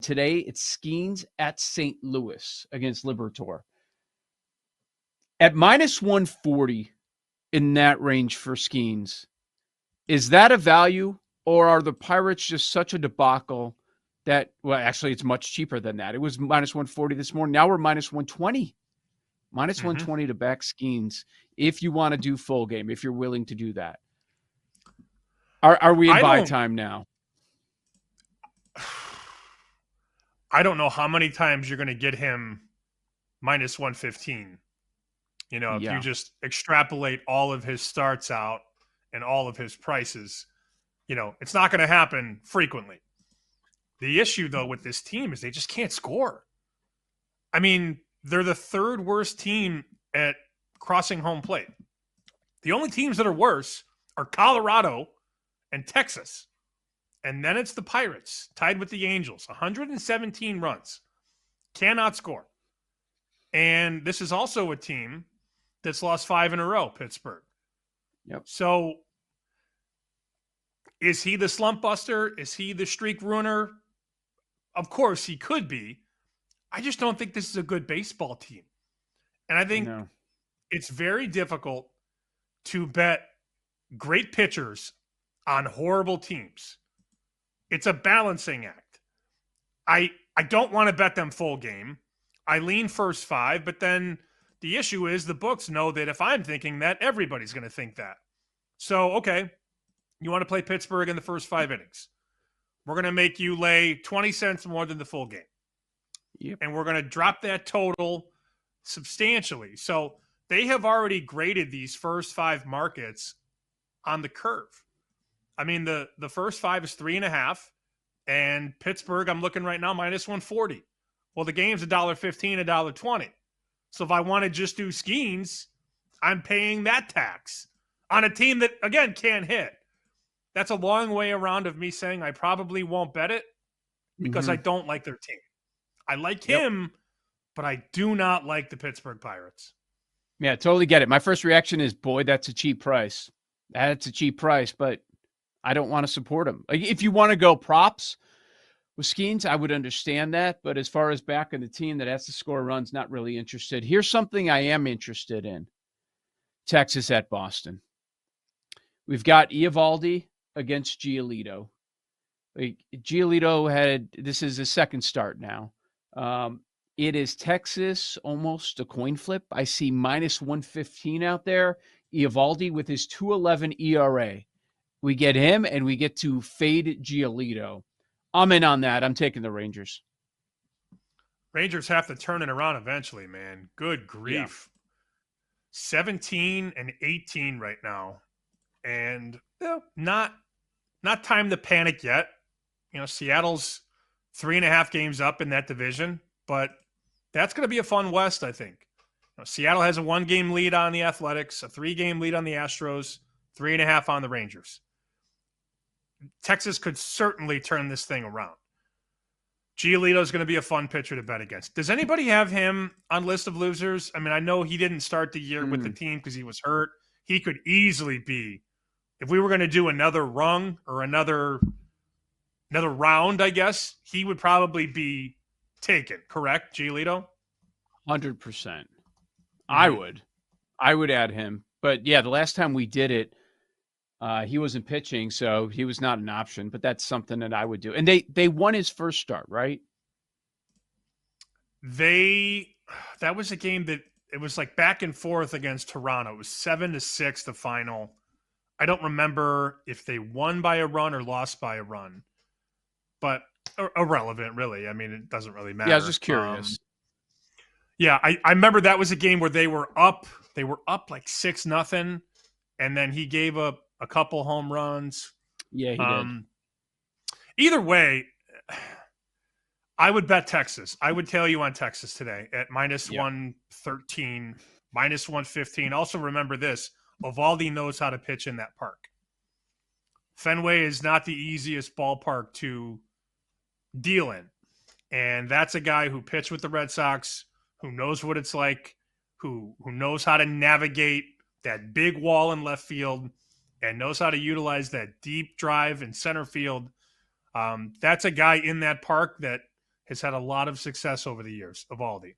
Today, it's Skenes at St. Louis against Liberatore. At minus 140 in that range for Skenes, is that a value, or are the Pirates just such a debacle that, well, actually, it's much cheaper than that. It was minus 140 this morning. Now we're minus 120. Minus 120 to back Skenes if you want to do full game, if you're willing to do that. Are we in buy time now? I don't know how many times you're going to get him minus 115. You know, if you just extrapolate all of his starts out and all of his prices, you know, it's not going to happen frequently. The issue, though, with this team is they just can't score. I mean, they're the third worst team at crossing home plate. The only teams that are worse are Colorado and Texas. And then it's the Pirates, tied with the Angels, 117 runs. Cannot score. And this is also a team that's lost 5 in a row, Pittsburgh. Yep. So is he the slump buster? Is he the streak ruiner? Of course he could be. I just don't think this is a good baseball team. And I think it's very difficult to bet great pitchers on horrible teams. It's a balancing act. I don't want to bet them full game. I lean first 5, but then the issue is the books know that if I'm thinking that, everybody's going to think that. So, okay, you want to play Pittsburgh in the first 5 innings. We're going to make you lay 20 cents more than the full game. Yep. And we're going to drop that total substantially. So they have already graded these first 5 markets on the curve. I mean, the first 5 is 3.5, and Pittsburgh, I'm looking right now, minus 140. Well, the game's $1.15, $1.20. So if I want to just do Skenes, I'm paying that tax on a team that, again, can't hit. That's a long way around of me saying I probably won't bet it because I don't like their team. I like him, but I do not like the Pittsburgh Pirates. Yeah, totally get it. My first reaction is, boy, that's a cheap price. That's a cheap price, but I don't want to support him. Like, if you want to go props with Skenes, I would understand that. But as far as backing the team that has to score runs, not really interested. Here's something I am interested in. Texas at Boston. We've got Eovaldi against Giolito. Giolito this is his second start now. It is Texas, almost a coin flip. I see minus 115 out there. Eovaldi with his 2.11 ERA. We get him, and we get to fade Giolito. I'm in on that. I'm taking the Rangers. Rangers have to turn it around eventually, man. Good grief. Yeah. 17 and 18 right now. And not time to panic yet. You know, Seattle's 3.5 games up in that division, but that's going to be a fun West, I think. You know, Seattle has a 1-game lead on the Athletics, a 3-game lead on the Astros, 3.5 on the Rangers. Texas could certainly turn this thing around. Giolito is going to be a fun pitcher to bet against. Does anybody have him on list of losers? I mean, I know he didn't start the year with the team because he was hurt. He could easily be, if we were going to do another rung or another round, I guess, he would probably be taken, correct, Giolito? 100%. I would add him. But, yeah, the last time we did it, he wasn't pitching, so he was not an option. But that's something that I would do. And they won his first start, right? That was a game that it was like back and forth against Toronto. It was 7-6 the final. I don't remember if they won by a run or lost by a run. But irrelevant, really. I mean, it doesn't really matter. Yeah, I was just curious. I remember that was a game where they were up. They were up like 6-0, and then he gave up a couple home runs. Yeah, he did. Either way, I would bet Texas. I would tail you on Texas today at minus 113, minus 115. Also remember this, Eovaldi knows how to pitch in that park. Fenway is not the easiest ballpark to deal in. And that's a guy who pitched with the Red Sox, who knows what it's like, who knows how to navigate that big wall in left field and knows how to utilize that deep drive in center field. That's a guy in that park that has had a lot of success over the years, Evaldi.